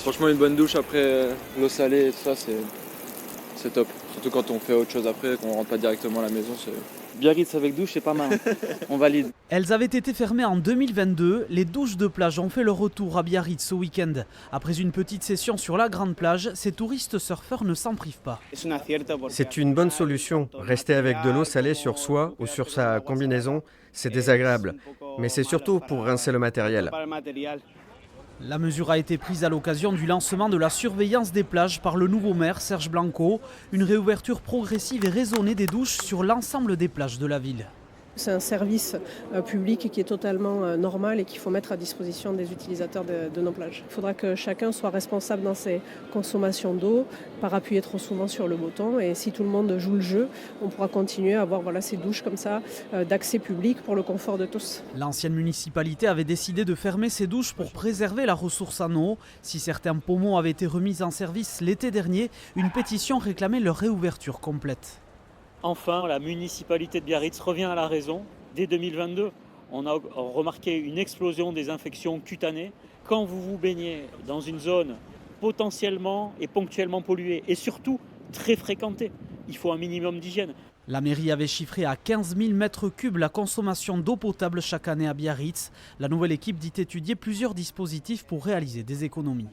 Franchement, une bonne douche après l'eau salée et tout ça, c'est top. Surtout quand on fait autre chose après, qu'on rentre pas directement à la maison. Biarritz avec douche, c'est pas mal. On valide. Elles avaient été fermées en 2022. Les douches de plage ont fait leur retour à Biarritz ce week-end. Après une petite session sur la grande plage, ces touristes surfeurs ne s'en privent pas. C'est une bonne solution. Rester avec de l'eau salée sur soi ou sur sa combinaison, c'est désagréable. Mais c'est surtout pour rincer le matériel. La mesure a été prise à l'occasion du lancement de la surveillance des plages par le nouveau maire Serge Blanco. Une réouverture progressive et raisonnée des douches sur l'ensemble des plages de la ville. C'est un service public qui est totalement normal et qu'il faut mettre à disposition des utilisateurs de nos plages. Il faudra que chacun soit responsable dans ses consommations d'eau, pas appuyer trop souvent sur le bouton. Et si tout le monde joue le jeu, on pourra continuer à avoir ces douches comme ça d'accès public pour le confort de tous. L'ancienne municipalité avait décidé de fermer ces douches pour préserver la ressource en eau. Si certains pommeaux avaient été remis en service l'été dernier, une pétition réclamait leur réouverture complète. Enfin, la municipalité de Biarritz revient à la raison. Dès 2022, on a remarqué une explosion des infections cutanées. Quand vous vous baignez dans une zone potentiellement et ponctuellement polluée et surtout très fréquentée, il faut un minimum d'hygiène. La mairie avait chiffré à 15 000 mètres cubes la consommation d'eau potable chaque année à Biarritz. La nouvelle équipe dit étudier plusieurs dispositifs pour réaliser des économies.